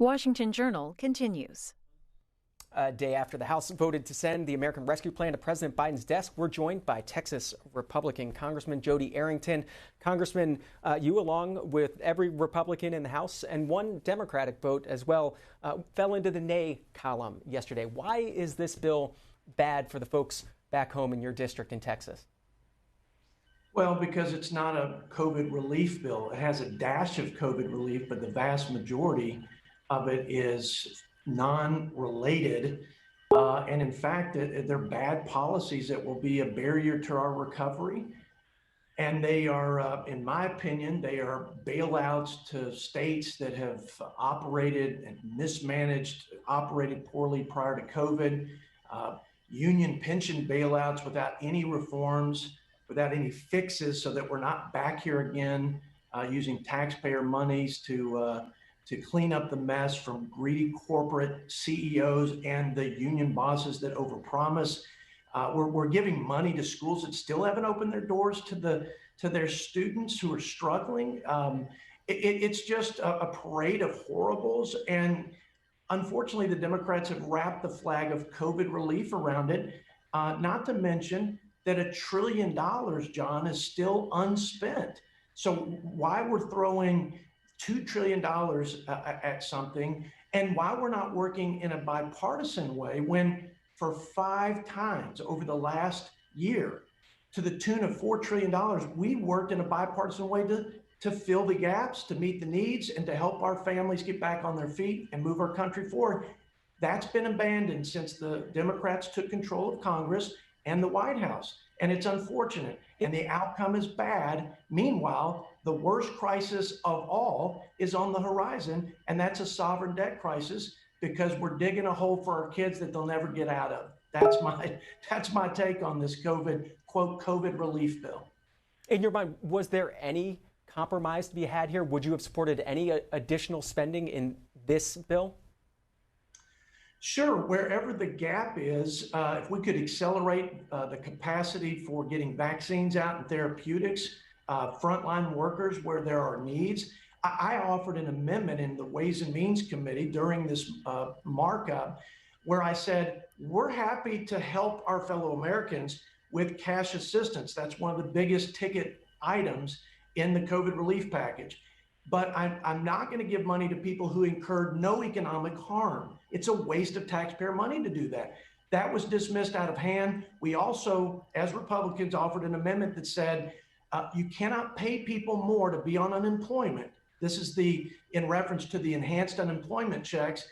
Washington Journal continues. A day after the House voted to send the American Rescue Plan to President Biden's desk, we're joined by Texas Republican Congressman Jodey Arrington. Congressman, you, along with every Republican in the House and one Democratic vote as well, fell into the nay column yesterday. Why is this bill bad for the folks back home in your district in Texas? Well, because it's not a COVID relief bill. It has a dash of COVID relief, but the vast majority of it is non-related. And in fact, they're bad policies that will be a barrier to our recovery. And they are, in my opinion, they are bailouts to states that have operated and mismanaged, operated poorly prior to COVID, union pension bailouts without any reforms, without any fixes, so that we're not back here again using taxpayer monies to clean up the mess from greedy corporate CEOs and the union bosses that overpromise. We're giving money to schools that still haven't opened their doors to their students who are struggling. It's just a parade of horribles. And unfortunately, the Democrats have wrapped the flag of COVID relief around it, not to mention that $1 trillion, John, is still unspent. So why we're throwing $2 trillion at something, and why we're not working in a bipartisan way when for 5 times over the last year, to the tune of $4 trillion, we worked in a bipartisan way to fill the gaps, to meet the needs, and to help our families get back on their feet and move our country forward. That's been abandoned since the Democrats took control of Congress and the White House. And it's unfortunate. And the outcome is bad. Meanwhile, the worst crisis of all is on the horizon, and that's a sovereign debt crisis, because we're digging a hole for our kids that they'll never get out of. That's my take on this COVID, quote, COVID relief bill. In your mind, was there any compromise to be had here? Would you have supported any additional spending in this bill? Sure, wherever the gap is, if we could accelerate the capacity for getting vaccines out and therapeutics, frontline workers where there are needs. I offered an amendment in the Ways and Means Committee during this markup where I said, we're happy to help our fellow Americans with cash assistance. That's one of the biggest ticket items in the COVID relief package. But I'm not going to give money to people who incurred no economic harm. It's a waste of taxpayer money to do that. That was dismissed out of hand. We also, as Republicans, offered an amendment that said you cannot pay people more to be on unemployment. This is in reference to the enhanced unemployment checks.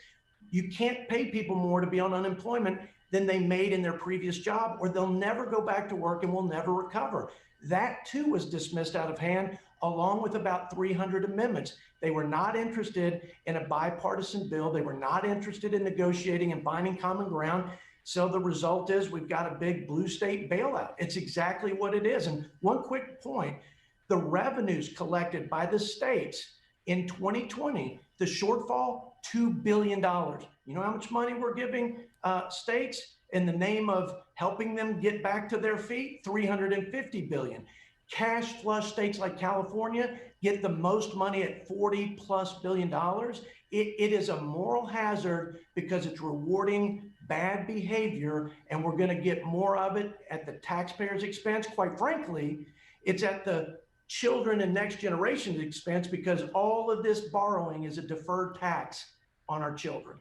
You can't pay people more to be on unemployment than they made in their previous job, or they'll never go back to work and will never recover. That too was dismissed out of hand, along with about 300 amendments. They were not interested in a bipartisan bill. They were not interested in negotiating and finding common ground. So the result is we've got a big blue state bailout. It's exactly what it is. And one quick point, the revenues collected by the states in 2020, the shortfall, $2 billion. You know how much money we're giving states in the name of helping them get back to their feet? $350 billion. Cash flush states like California get the most money at $40+ billion. It is a moral hazard because it's rewarding bad behavior, and we're going to get more of it at the taxpayers' expense. Quite frankly, it's at the children and next generation's expense, because all of this borrowing is a deferred tax on our children.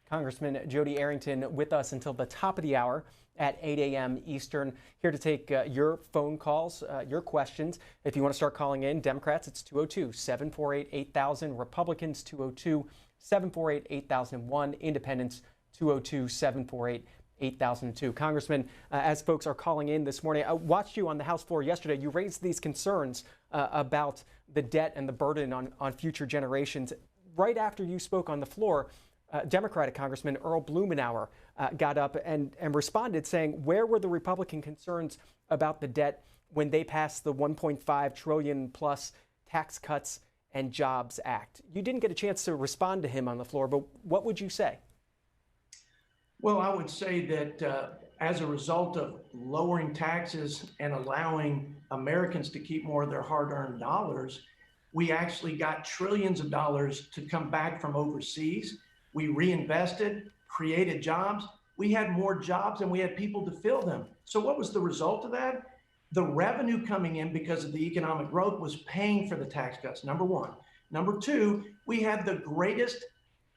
Congressman Jodey Arrington with us until the top of the hour at 8 a.m. Eastern, here to take your phone calls, your questions. If you want to start calling in, Democrats, it's 202-748-8000, Republicans, 202-748-8001, Independents, 202-748-8002. Congressman, as folks are calling in this morning, I watched you on the House floor yesterday. You raised these concerns about the debt and the burden on future generations. Right after you spoke on the floor, Democratic Congressman Earl Blumenauer got up and responded saying, where were the Republican concerns about the debt when they passed the $1.5 trillion plus Tax Cuts and Jobs Act? You didn't get a chance to respond to him on the floor, but what would you say? Well, I would say that as a result of lowering taxes and allowing Americans to keep more of their hard-earned dollars, We actually got trillions of dollars to come back from overseas. We reinvested, created jobs. We had more jobs and we had people to fill them. So what was the result of that? The revenue coming in because of the economic growth was paying for the tax cuts, number one. Number two, we had the greatest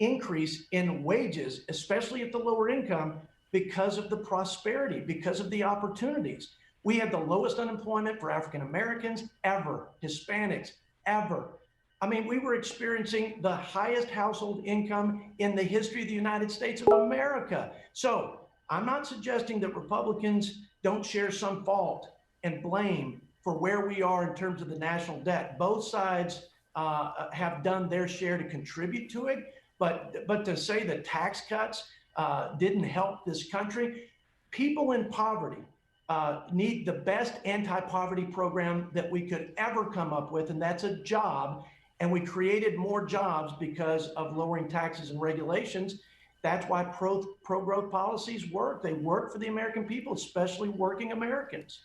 increase in wages, especially at the lower income, because of the prosperity, because of the opportunities. We had the lowest unemployment for African Americans ever, Hispanics ever. I mean, we were experiencing the highest household income in the history of the United States of America. So I'm not suggesting that Republicans don't share some fault and blame for where we are in terms of the national debt. Both sides have done their share to contribute to it, but to say that tax cuts didn't help this country, people in poverty need the best anti-poverty program that we could ever come up with, and that's a job. And we created more jobs because of lowering taxes and regulations. That's why pro-growth policies work. They work for the American people, especially working Americans.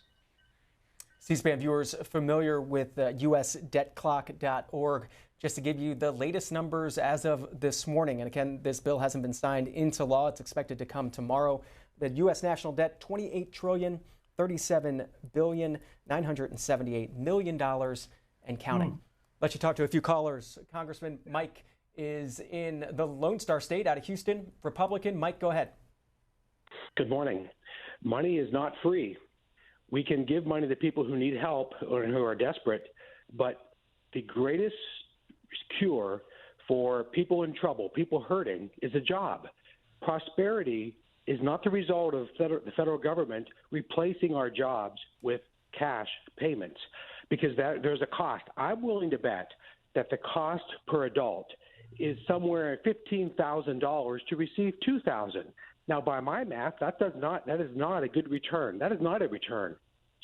C-SPAN viewers familiar with usdebtclock.org, just to give you the latest numbers as of this morning. And again, this bill hasn't been signed into law. It's expected to come tomorrow. The U.S. national debt, $28,037,978,000,000 and counting. Let you talk to a few callers. Congressman Mike is in the Lone Star State out of Houston, Republican. Mike, go ahead. Good morning. Money is not free. We can give money to people who need help or who are desperate, but the greatest cure for people in trouble, people hurting, is a job. Prosperity is not the result of the federal government replacing our jobs with cash payments, because there's a cost. I'm willing to bet that the cost per adult is somewhere at $15,000 to receive $2,000. Now, by my math, that is not a good return. That is not a return.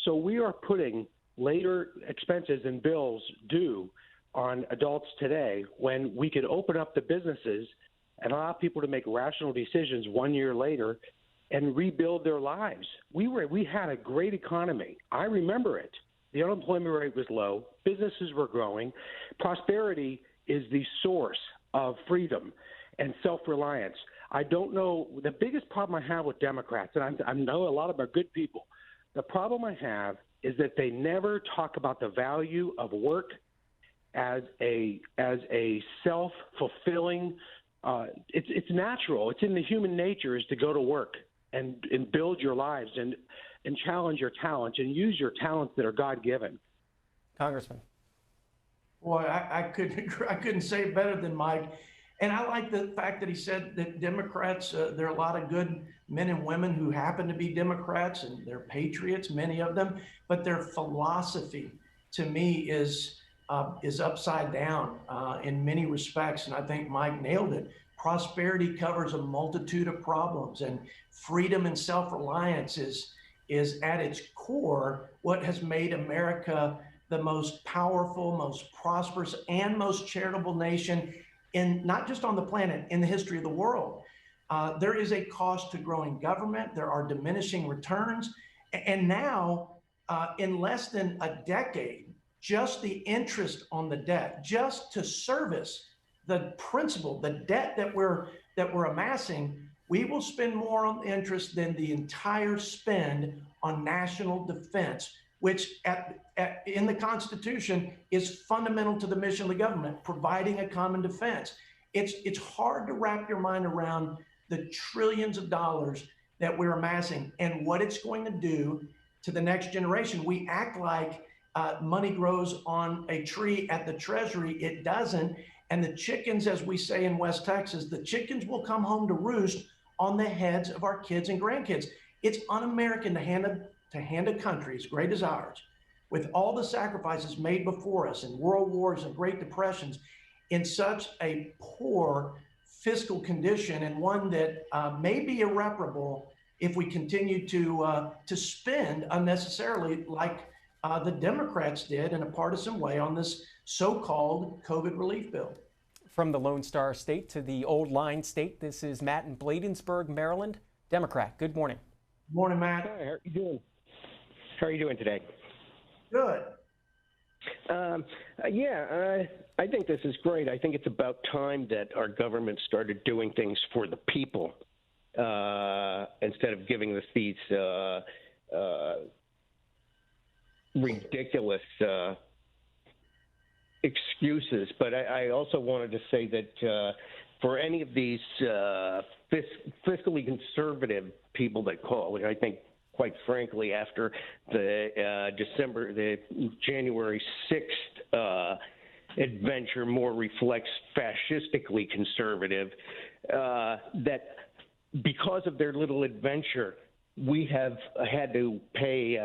So we are putting later expenses and bills due on adults today when we could open up the businesses and allow people to make rational decisions 1 year later and rebuild their lives. We had a great economy. I remember it. The unemployment rate was low. Businesses were growing. Prosperity is the source of freedom and self-reliance. I don't know. The biggest problem I have with Democrats, and I know a lot of them are good people, the problem I have is that they never talk about the value of work as a self-fulfilling. It's natural. It's in the human nature is to go to work and build your lives and challenge your talents and use your talents that are God-given. Congressman. Boy, I couldn't say it better than Mike. And I like the fact that he said that Democrats, there are a lot of good men and women who happen to be Democrats, and they're patriots, many of them, but their philosophy to me is upside down in many respects. And I think Mike nailed it. Prosperity covers a multitude of problems, and freedom and self-reliance is at its core what has made America the most powerful, most prosperous, and most charitable nation in not just on the planet, in the history of the world. There is a cost to growing government. There are diminishing returns. And now, in less than a decade, just the interest on the debt, just to service the principal, the debt that we're amassing, we will spend more on interest than the entire spend on national defense, which in the Constitution is fundamental to the mission of the government, providing a common defense. It's hard to wrap your mind around the trillions of dollars that we're amassing and what it's going to do to the next generation. We act like money grows on a tree at the Treasury. It doesn't. And the chickens, as we say in West Texas, the chickens will come home to roost on the heads of our kids and grandkids. It's un-American to hand a country as great as ours, with all the sacrifices made before us in world wars and Great Depressions, in such a poor fiscal condition, and one that may be irreparable if we continue to spend unnecessarily like the Democrats did in a partisan way on this so-called COVID relief bill. From the Lone Star State to the Old Line State, this is Matt in Bladensburg, Maryland, Democrat. Good morning. Good morning, Matt. Hi, how are you doing? How are you doing today? Good. I think this is great. I think it's about time that our government started doing things for the people instead of giving us these ridiculous excuses. But I also wanted to say that for any of these fiscally conservative people that call, which I think, quite frankly, after the January 6th adventure more reflects fascistically conservative, that because of their little adventure, we have had to pay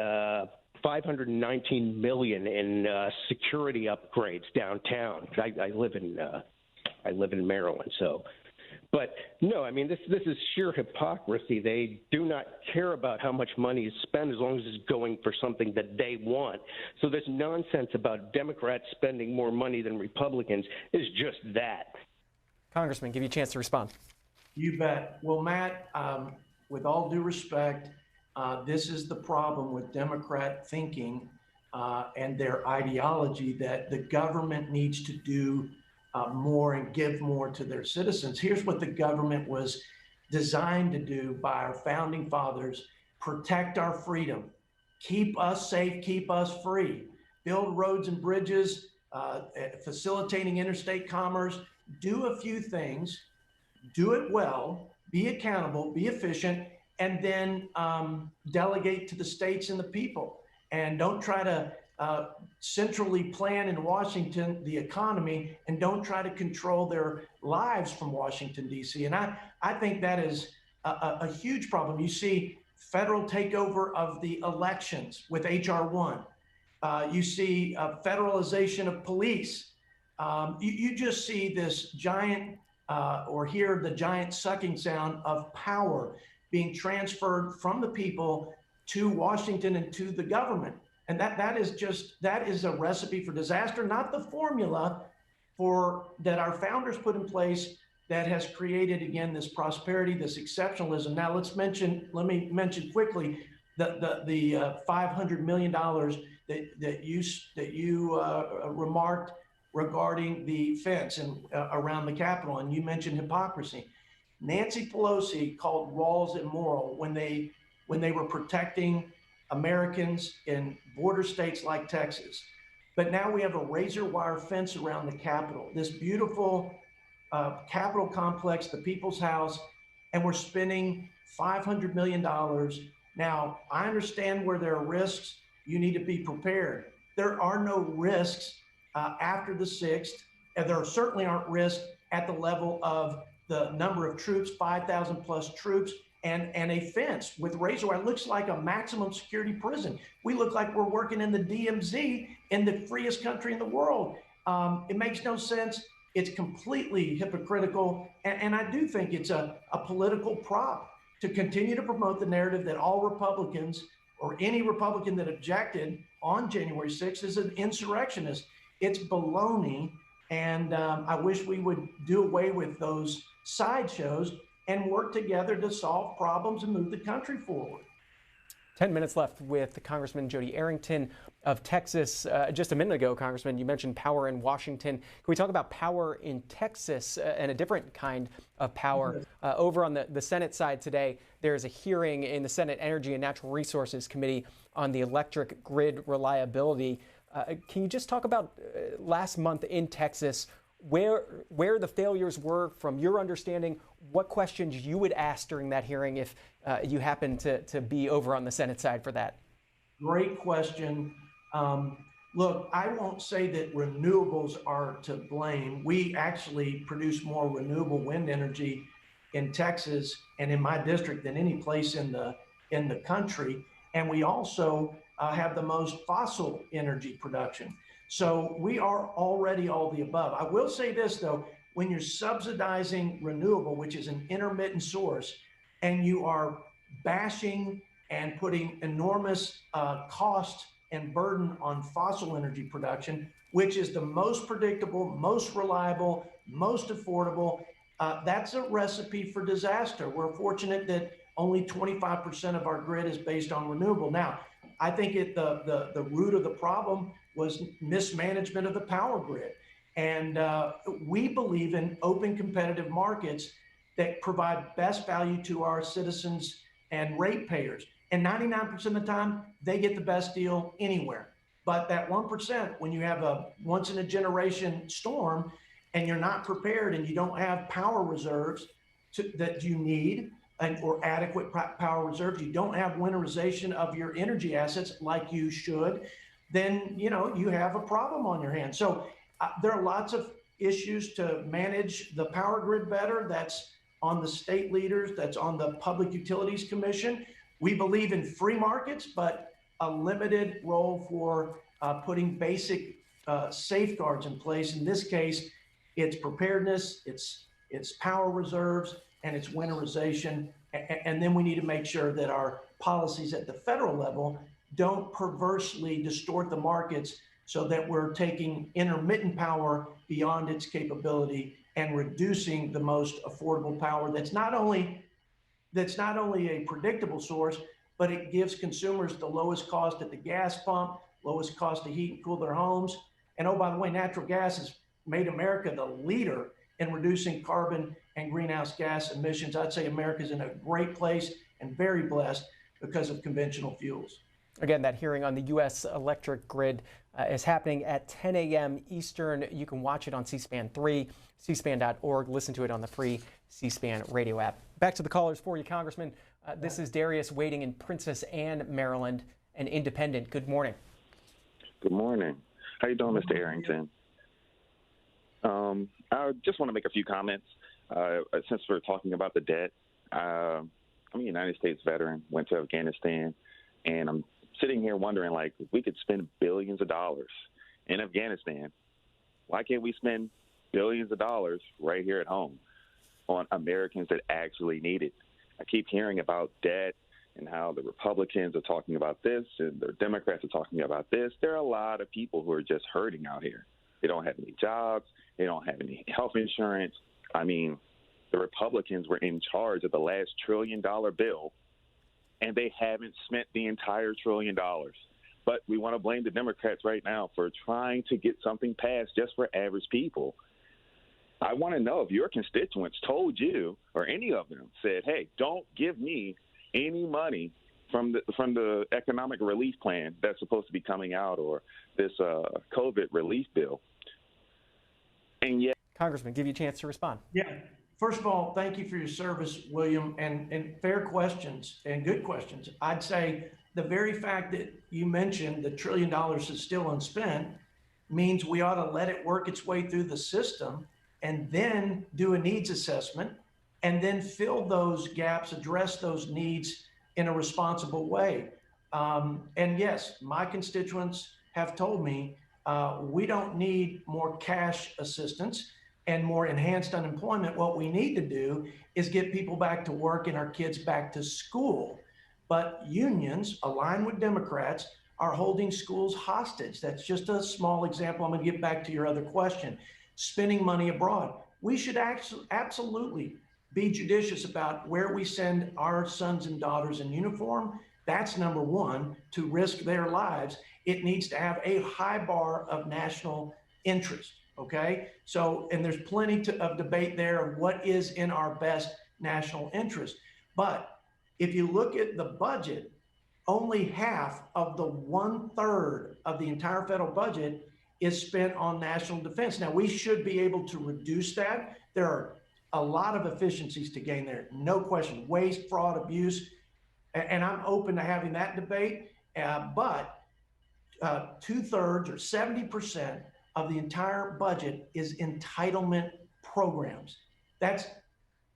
$519 million in security upgrades downtown. I live in Maryland, so. But no, I mean, this is sheer hypocrisy. They do not care about how much money is spent as long as it's going for something that they want. So this nonsense about Democrats spending more money than Republicans is just that. Congressman, give you a chance to respond. You bet. Well, Matt, with all due respect, this is the problem with Democrat thinking and their ideology that the government needs to do more and give more to their citizens. Here's what the government was designed to do by our founding fathers: protect our freedom, keep us safe, keep us free, build roads and bridges, facilitating interstate commerce, do a few things, do it well, be accountable, be efficient, and then delegate to the states and the people. And don't try to centrally plan in Washington the economy, and don't try to control their lives from Washington, D.C. And I think that is a huge problem. You see federal takeover of the elections with H.R. 1. You see federalization of police. You just see this giant, or hear the giant sucking sound of power being transferred from the people to Washington and to the government. And that is a recipe for disaster, not the formula that our founders put in place that has created, again, this prosperity, this exceptionalism. Now let me mention quickly the $500 million that you remarked regarding the fence and around the Capitol, and you mentioned hypocrisy. Nancy Pelosi called walls immoral when they were protecting Americans in border states like Texas. But now we have a razor wire fence around the Capitol, this beautiful Capitol complex, the People's House, and we're spending $500 million. Now, I understand where there are risks. You need to be prepared. There are no risks after the 6th, and there certainly aren't risks at the level of the number of troops, 5,000 plus troops, and a fence with razor wire. It looks like a maximum security prison. We look like we're working in the DMZ in the freest country in the world. It makes no sense. It's completely hypocritical. And I do think it's a political prop to continue to promote the narrative that all Republicans, or any Republican that objected on January 6th, is an insurrectionist. It's baloney. And I wish we would do away with those sideshows and work together to solve problems and move the country forward. 10 minutes left with Congressman Jodey Arrington of Texas. Just a minute ago, Congressman, you mentioned power in Washington. Can we talk about power in Texas and a different kind of power? Over on the Senate side today, there is a hearing in the Senate Energy and Natural Resources Committee on the electric grid reliability. Can you just talk about last month in Texas, where the failures were from your understanding, what questions you would ask during that hearing if you happen to be over on the Senate side for that? Great question. Look, I won't say that renewables are to blame. We actually produce more renewable wind energy in Texas and in my district than any place in the country. And we also have the most fossil energy production. So we are already all the above. I will say this, though, when you're subsidizing renewable, which is an intermittent source, and you are bashing and putting enormous cost and burden on fossil energy production, which is the most predictable, most reliable, most affordable, that's a recipe for disaster. We're fortunate that only 25% of our grid is based on renewable. Now, I think the root of the problem was mismanagement of the power grid. And we believe in open competitive markets that provide best value to our citizens and ratepayers. And 99% of the time, they get the best deal anywhere. But that 1%, when you have a once in a generation storm and you're not prepared and you don't have power reserves that you need, or adequate power reserves, you don't have winterization of your energy assets like you should, then you have a problem on your hands. So there are lots of issues to manage the power grid better. That's on the state leaders, that's on the Public Utilities Commission. We believe in free markets, but a limited role for putting basic safeguards in place. In this case, it's preparedness, it's power reserves, and it's winterization. And then we need to make sure that our policies at the federal level don't perversely distort the markets so that we're taking intermittent power beyond its capability and reducing the most affordable power that's not only a predictable source, but it gives consumers the lowest cost at the gas pump, lowest cost to heat and cool their homes. And oh, by the way, natural gas has made America the leader in reducing carbon and greenhouse gas emissions. I'd say America's in a great place and very blessed because of conventional fuels. Again, that hearing on the U.S. electric grid is happening at 10 a.m. Eastern. You can watch it on C-SPAN 3, cspan.org. Listen to it on the free C-SPAN radio app. Back to the callers for you, Congressman. This is Darius waiting in Princess Anne, Maryland, an independent. Good morning. Good morning. How you doing, Mr. Arrington? I just want to make a few comments. Since we're talking about the debt, I'm a United States veteran, went to Afghanistan, and I'm sitting here wondering, like, if we could spend billions of dollars in Afghanistan, why can't we spend billions of dollars right here at home on Americans that actually need it? I keep hearing about debt and how the Republicans are talking about this and the Democrats are talking about this. There are a lot of people who are just hurting out here. They don't have any jobs. They don't have any health insurance. I mean, the Republicans were in charge of the last $1 trillion bill, and they haven't spent the entire $1 trillion. But we want to blame the Democrats right now for trying to get something passed just for average people. I want to know if your constituents told you, or any of them said, hey, don't give me any money from the economic relief plan that's supposed to be coming out, or this COVID relief bill. And yet, Congressman, give you a chance to respond. Yeah. First of all, thank you for your service, William, and fair questions and good questions. I'd say the very fact that you mentioned the $1 trillion is still unspent means we ought to let it work its way through the system and then do a needs assessment and then fill those gaps, address those needs in a responsible way. And yes, my constituents have told me we don't need more cash assistance and more enhanced unemployment. What we need to do is get people back to work and our kids back to school. But unions, aligned with Democrats, are holding schools hostage. That's just a small example. I'm going to get back to your other question. Spending money abroad. We should absolutely be judicious about where we send our sons and daughters in uniform. That's number one, to risk their lives. It needs to have a high bar of national interest. Okay, so, and there's plenty of debate there of what is in our best national interest. But if you look at the budget, only half of the 1/3 of the entire federal budget is spent on national defense. Now, we should be able to reduce that. There are a lot of efficiencies to gain there, no question. Waste, fraud, abuse, and I'm open to having that debate. But 2/3 or 70% of the entire budget is entitlement programs. That's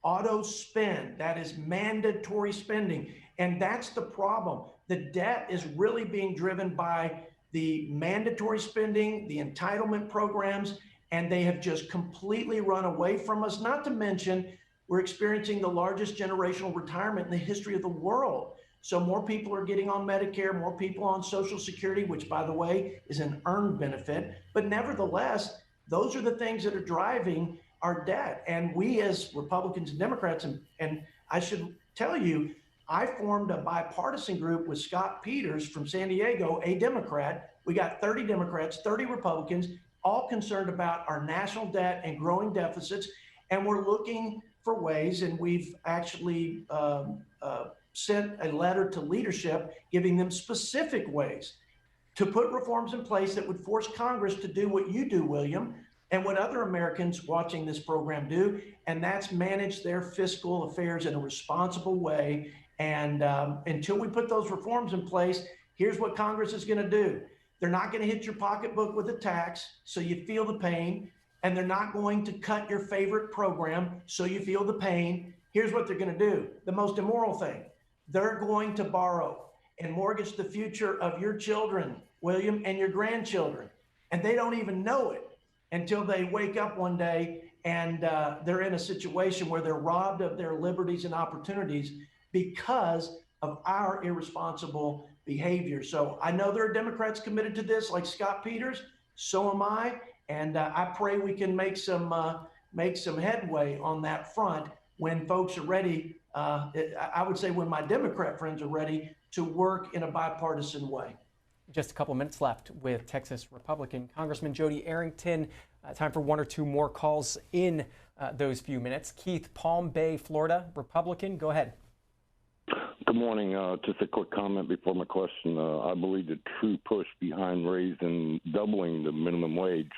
auto spend. That is mandatory spending. And that's the problem. The debt is really being driven by the mandatory spending, the entitlement programs, and they have just completely run away from us. Not to mention, we're experiencing the largest generational retirement in the history of the world. So more people are getting on Medicare, more people on Social Security, which, by the way, is an earned benefit. But nevertheless, those are the things that are driving our debt. And we as Republicans and Democrats, and I should tell you, I formed a bipartisan group with Scott Peters from San Diego, a Democrat. We got 30 Democrats, 30 Republicans, all concerned about our national debt and growing deficits. And we're looking for ways, and we've actually sent a letter to leadership giving them specific ways to put reforms in place that would force Congress to do what you do, William, and what other Americans watching this program do, and that's manage their fiscal affairs in a responsible way. And until we put those reforms in place, here's what Congress is going to do. They're not going to hit your pocketbook with a tax, so you feel the pain, and they're not going to cut your favorite program, so you feel the pain. Here's what they're going to do, the most immoral thing. They're going to borrow and mortgage the future of your children, William, and your grandchildren. And they don't even know it until they wake up one day and they're in a situation where they're robbed of their liberties and opportunities because of our irresponsible behavior. So I know there are Democrats committed to this, like Scott Peters. So am I. And I pray we can make some headway on that front when folks are ready. I would say when my Democrat friends are ready to work in a bipartisan way. Just a couple minutes left with Texas Republican Congressman Jodey Arrington. Time for one or two more calls in those few minutes. Keith, Palm Bay, Florida, Republican. Go ahead. Good morning. Just a quick comment before my question. I believe the true push behind doubling the minimum wage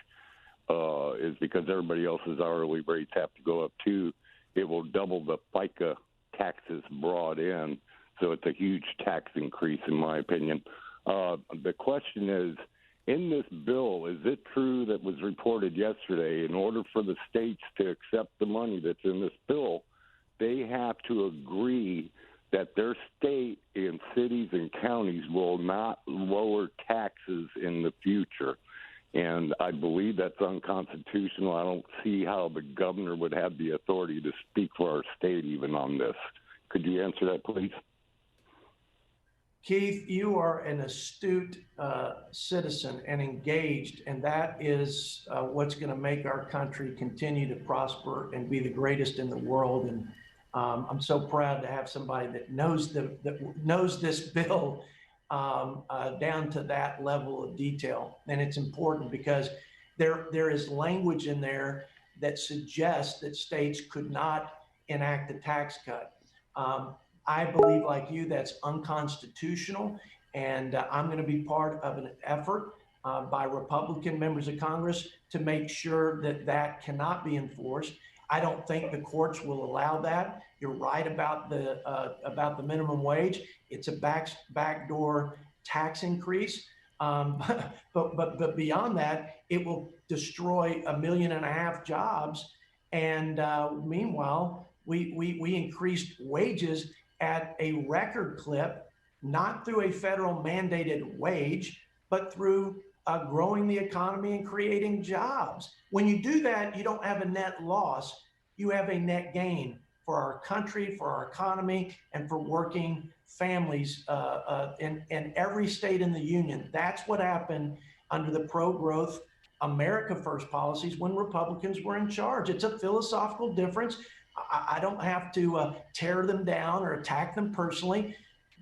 is because everybody else's hourly rates have to go up too. It will double the FICA taxes brought in, so it's a huge tax increase in my opinion. The question is, in this bill, is it true that was reported yesterday, in order for the states to accept the money that's in this bill, they have to agree that their state and cities and counties will not lower taxes in the future? And I believe that's unconstitutional. I don't see how the governor would have the authority to speak for our state even on this. Could you answer that, please? Keith, you are an astute citizen and engaged, and that is what's going to make our country continue to prosper and be the greatest in the world. And I'm so proud to have somebody that knows this bill down to that level of detail. And it's important because there is language in there that suggests that states could not enact a tax cut. I believe, like you, that's unconstitutional, and I'm going to be part of an effort by Republican members of Congress to make sure that that cannot be enforced. I don't think the courts will allow that. You're right about the minimum wage. It's a backdoor tax increase, but beyond that, it will destroy 1.5 million jobs. And meanwhile, we increased wages at a record clip, not through a federal mandated wage, but through growing the economy and creating jobs. When you do that, you don't have a net loss, you have a net gain for our country, for our economy, and for working families in every state in the union. That's what happened under the pro-growth America First policies when Republicans were in charge. It's a philosophical difference. I don't have to tear them down or attack them personally.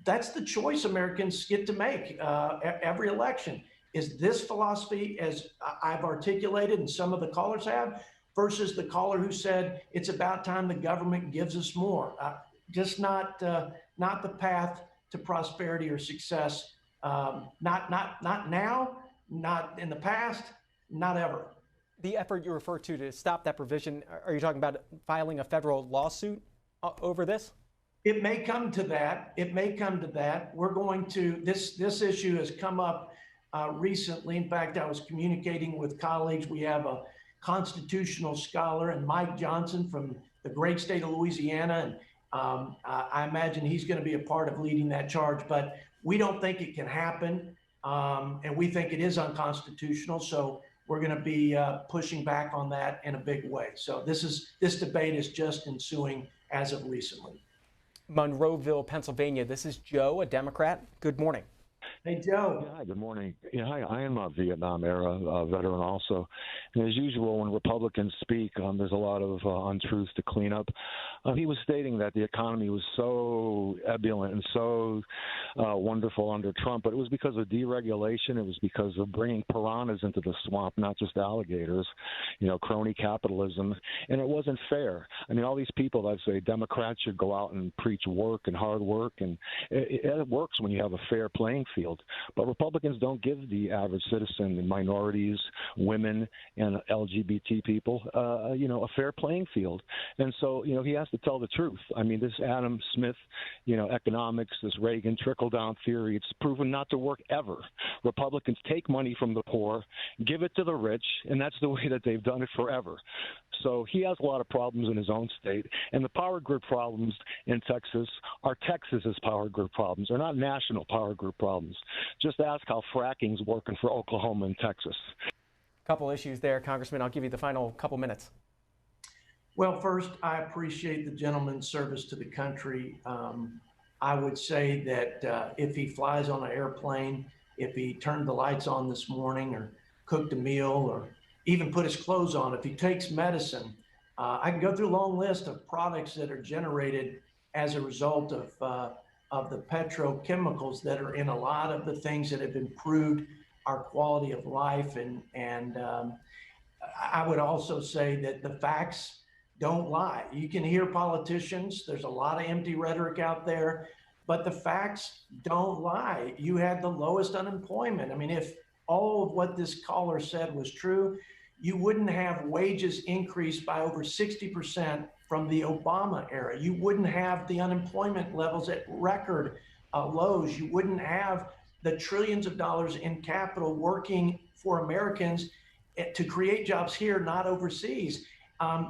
That's the choice Americans get to make every election. Is this philosophy, as I've articulated and some of the callers have, versus the caller who said it's about time the government gives us more? Just not the path to prosperity or success. Not now, not in the past, not ever. The effort you refer to stop that provision, are you talking about filing a federal lawsuit over this? It may come to that. It may come to that. We're going to, this issue has come up recently. In fact, I was communicating with colleagues. We have a constitutional scholar and Mike Johnson from the great state of Louisiana. And I imagine he's going to be a part of leading that charge, but we don't think it can happen. And we think it is unconstitutional. So we're going to be pushing back on that in a big way. So this debate is just ensuing as of recently. Monroeville, Pennsylvania. This is Joe, a Democrat. Good morning. Hey, Joe. Yeah, hi, good morning. Yeah, hi, I am a Vietnam era veteran also. And as usual, when Republicans speak, there's a lot of untruths to clean up. He was stating that the economy was so ebullient and so wonderful under Trump, but it was because of deregulation. It was because of bringing piranhas into the swamp, not just alligators, crony capitalism. And it wasn't fair. I mean, all these people that say Democrats should go out and preach work and hard work, and it works when you have a fair playing field. But Republicans don't give the average citizen, the minorities, women, and LGBT people, a fair playing field. And so, he has to tell the truth. I mean, this Adam Smith, economics, this Reagan trickle-down theory, it's proven not to work ever. Republicans take money from the poor, give it to the rich, and that's the way that they've done it forever. So he has a lot of problems in his own state, and the power grid problems in Texas are Texas's power grid problems. They're not national power grid problems. Just ask how fracking's working for Oklahoma and Texas. Couple issues there, Congressman. I'll give you the final couple minutes. Well, first, I appreciate the gentleman's service to the country. I would say that if he flies on an airplane, if he turned the lights on this morning or cooked a meal or even put his clothes on, if he takes medicine, I can go through a long list of products that are generated as a result of the petrochemicals that are in a lot of the things that have improved our quality of life. And I would also say that the facts don't lie. You can hear politicians, there's a lot of empty rhetoric out there, but the facts don't lie. You had the lowest unemployment. I mean, if all of what this caller said was true, you wouldn't have wages increased by over 60% from the Obama era. You wouldn't have the unemployment levels at record lows. You wouldn't have the trillions of dollars in capital working for Americans to create jobs here, not overseas.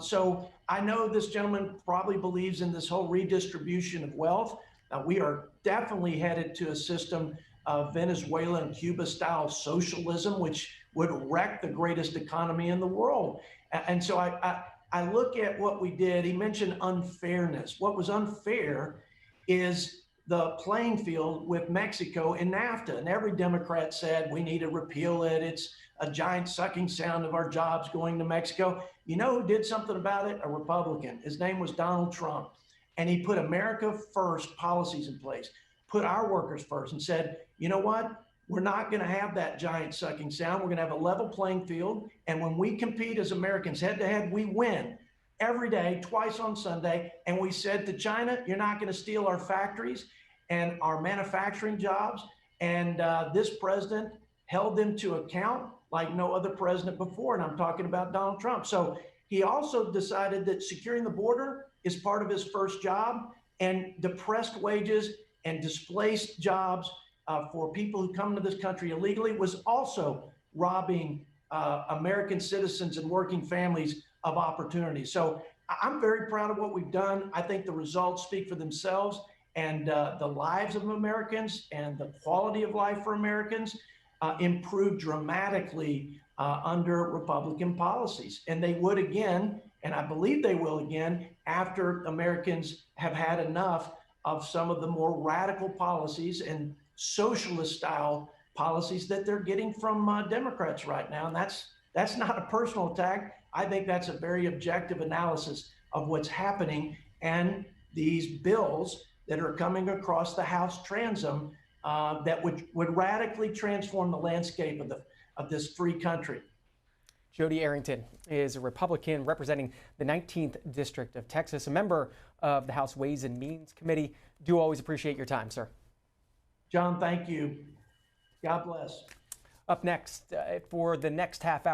So I know this gentleman probably believes in this whole redistribution of wealth. We are definitely headed to a system of Venezuela and Cuba style socialism, which would wreck the greatest economy in the world. And so I look at what we did. He mentioned unfairness. What was unfair is the playing field with Mexico in NAFTA. And every Democrat said, we need to repeal it. It's a giant sucking sound of our jobs going to Mexico. You know who did something about it? A Republican. His name was Donald Trump. And he put America first policies in place, put our workers first, and said, you know what? We're not going to have that giant sucking sound. We're going to have a level playing field. And when we compete as Americans head to head, we win every day, twice on Sunday. And we said to China, you're not going to steal our factories and our manufacturing jobs. And this president held them to account like no other president before. And I'm talking about Donald Trump. So he also decided that securing the border is part of his first job, and depressed wages and displaced jobs for people who come to this country illegally was also robbing American citizens and working families of opportunity. So I'm very proud of what we've done. I think the results speak for themselves, and the lives of Americans and the quality of life for Americans improved dramatically under Republican policies. And they would again, and I believe they will again, after Americans have had enough of some of the more radical policies and socialist style policies that they're getting from Democrats right now. And that's not a personal attack. I think that's a very objective analysis of what's happening and these bills that are coming across the House transom that would radically transform the landscape of this free country. Jodey Arrington is a Republican representing the 19th District of Texas, a member of the House Ways and Means Committee. Do always appreciate your time, sir. John, thank you. God bless. Up next, for the next half hour,